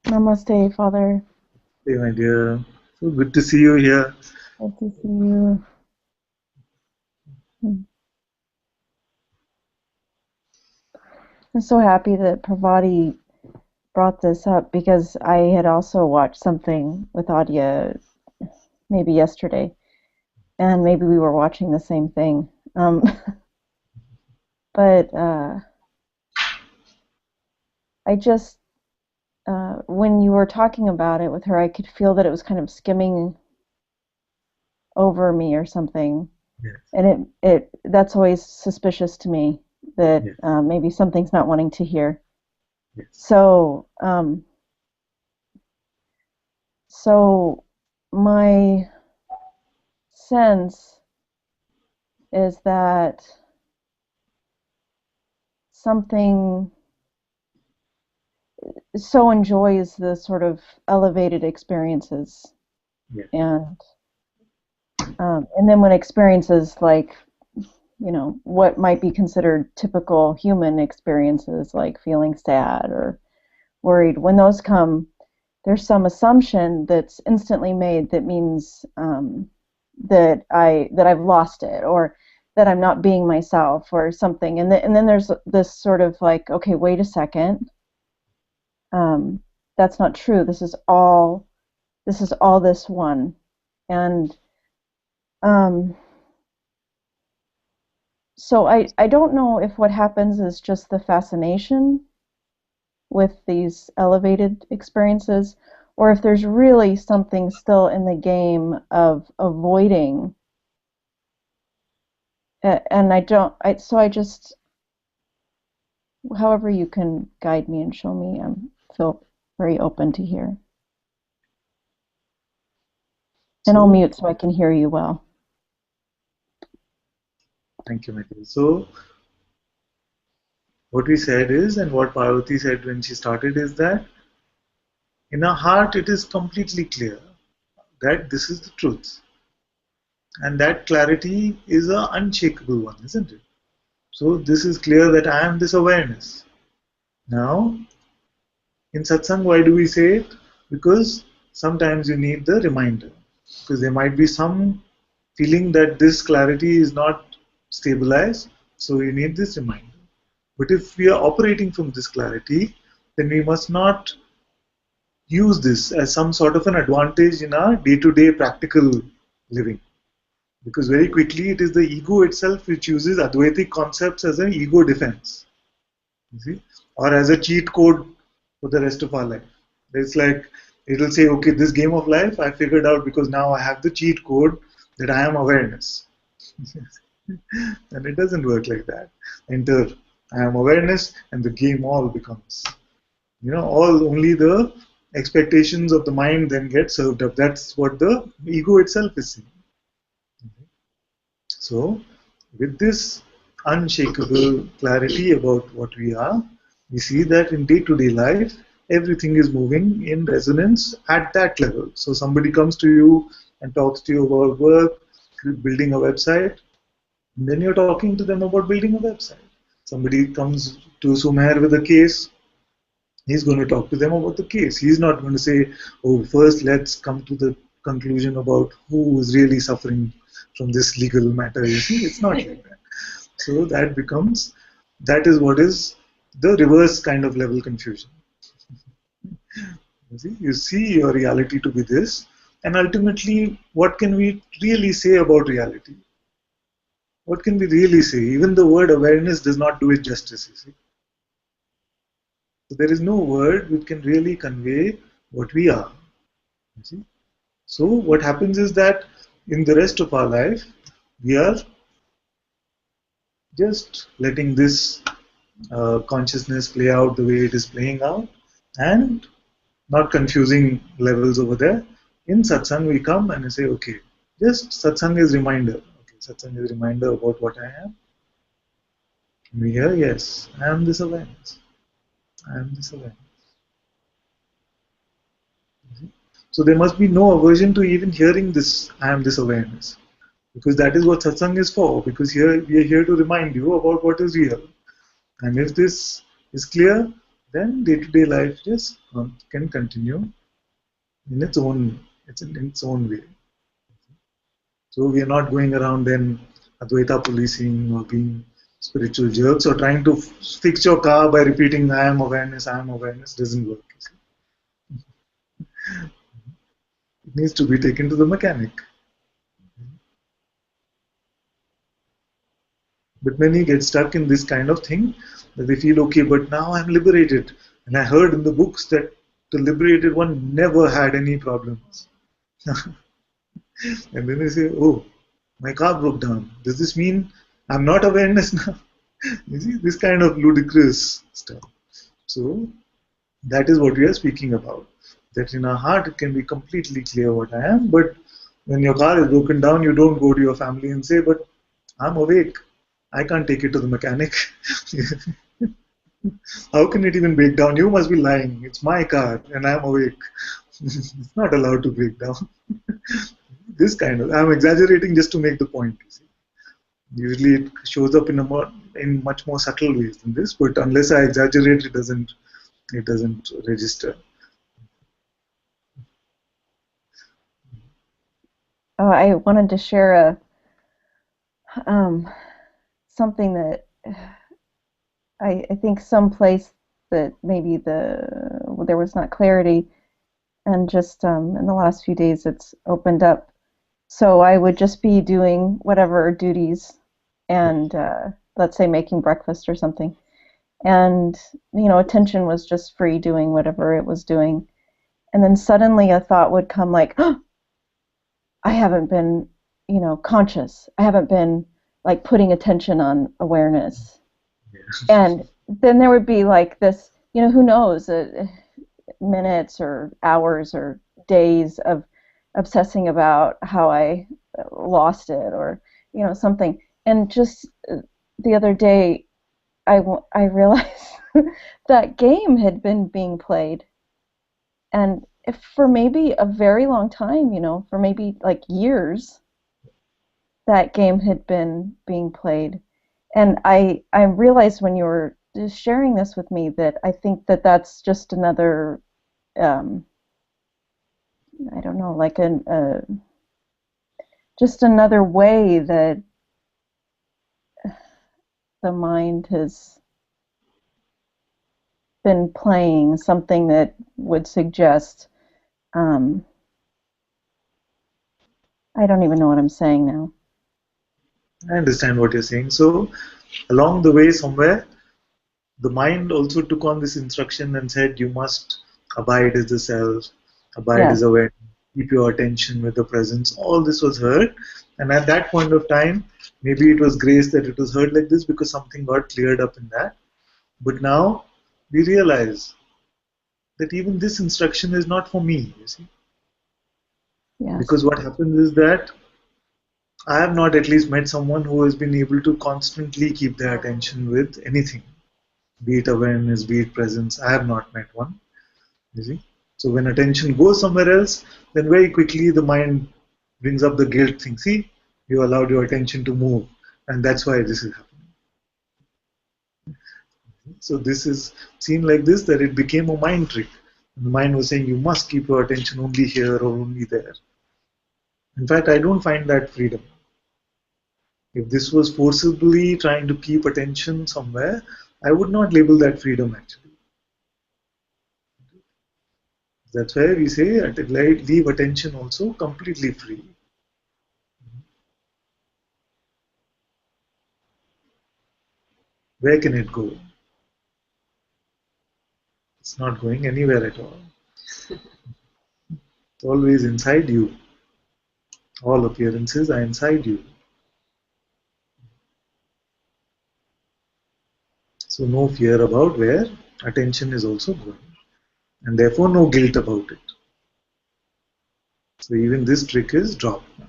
Namaste, Father. Hey, my dear. So good to see you here. Good to see you. I'm so happy that Pravati brought this up because I had also watched something with Adia maybe yesterday, and maybe we were watching the same thing. But I just, when you were talking about it with her, I could feel that it was kind of skimming over me or something. Yes, And that's always suspicious to me that yes, maybe something's not wanting to hear. yes. So, so my sense is that something so enjoys the sort of elevated experiences, Yes. and then when experiences like what might be considered typical human experiences like feeling sad or worried, when those come, there's some assumption that's instantly made that means that I've lost it, or that I'm not being myself or something. And then there's this sort of like, okay, wait a second, um, that's not true. This is all this one. And um, so I don't know if what happens is just the fascination with these elevated experiences, or if there's really something still in the game of avoiding. And I just, however you can guide me and show me, I feel very open to hear. And I'll So, mute so I can hear you well. thank you, my dear. So, what we said is, and what Parvati said when she started is that in our heart it is completely clear that this is the truth. And that clarity is an unshakable one, isn't it? So, this is clear that I am this awareness. Now, in satsang, why do we say it? Because sometimes you need the reminder. Because there might be some feeling that this clarity is not stabilized, so you need this reminder. But if we are operating from this clarity, then we must not use this as some sort of an advantage in our day to day practical living. Because very quickly it is the ego itself which uses Advaitic concepts as an ego defense, you see, or as a cheat code for the rest of our life. It's like it'll say, okay, this game of life I figured out because now I have the cheat code that I am awareness. And it doesn't work like that. Enter I am awareness, and the game all becomes, all only the expectations of the mind then get served up. That's what the ego itself is saying. So, with this unshakable clarity about what we are, we see that in day to day life, everything is moving in resonance at that level. So, somebody comes to you and talks to you about work, building a website, then you're talking to them about building a website. Somebody comes to Sumer with a case, he's going to talk to them about the case. He's not going to say, oh, first let's come to the conclusion about who is really suffering from this legal matter. You see, it's not like that. So that is what is the reverse kind of level confusion. You see your reality to be this, and ultimately, what can we really say about reality? What can we really say? Even the word awareness does not do it justice, you see. So there is no word which can really convey what we are. You see? So what happens is that in the rest of our life, we are just letting this consciousness play out the way it is playing out, and not confusing levels over there. In satsang, we come and we say, okay, just satsang is reminder. Okay, satsang is reminder about what I am. We hear, yes, I am this awareness. I am this awareness. So there must be no aversion to even hearing this, I am this awareness. Because that is what satsang is for. Because here we are here to remind you about what is real. And if this is clear, then day-to-day life just can continue in its own, in its own way. So we are not going around then Advaita policing or being spiritual jerks or trying to fix your car by repeating I am awareness doesn't work. It needs to be taken to the mechanic. But many get stuck in this kind of thing that they feel okay, but now I'm liberated. And I heard in the books that the liberated one never had any problems. And then they say, oh, my car broke down. Does this mean I'm not awareness now? You see, this kind of ludicrous stuff. So that is what we are speaking about. That in our heart it can be completely clear what I am, but when your car is broken down, you don't go to your family and say, but I'm awake. I can't take it to the mechanic. How can it even break down? You must be lying. It's my car and I'm awake. It's not allowed to break down. This kind of, I'm exaggerating just to make the point. You see. Usually it shows up in much more subtle ways than this, but unless I exaggerate, it doesn't register. I wanted to share something that I think someplace that maybe there was not clarity, and just in the last few days it's opened up. So I would just be doing whatever duties, and let's say making breakfast or something, and attention was just free doing whatever it was doing, and then suddenly a thought would come like, oh, I haven't been conscious. I haven't been like putting attention on awareness. Yeah. And then there would be like this, who knows, minutes or hours or days of obsessing about how I lost it or, something. And just the other day, I realized that game had been being played. And if for maybe a very long time, for maybe like years, that game had been being played. And I realized when you were just sharing this with me that I think that that's just another, I don't know, like just another way that the mind has been playing something that would suggest, um, I don't even know what I'm saying now. I understand what you're saying. So, along the way, somewhere, the mind also took on this instruction and said, you must abide as the self, abide as Yes. awareness, keep your attention with the presence. All this was heard. And at that point of time, maybe it was grace that it was heard like this because something got cleared up in that. But now we realize that even this instruction is not for me, you see. Yes. Because what happens is that I have not at least met someone who has been able to constantly keep their attention with anything, be it awareness, be it presence. I have not met one. You see? So when attention goes somewhere else, then very quickly the mind brings up the guilt thing. See, you allowed your attention to move, and that's why this is happening. So this is seen like this that it became a mind trick. The mind was saying you must keep your attention only here or only there. In fact, I don't find that freedom. If this was forcibly trying to keep attention somewhere, I would not label that freedom actually. That's why we say leave attention also completely free. Where can it go? It's not going anywhere at all. It's always inside you. All appearances are inside you. So no fear about where attention is also going. And therefore no guilt about it. So even this trick is dropped now.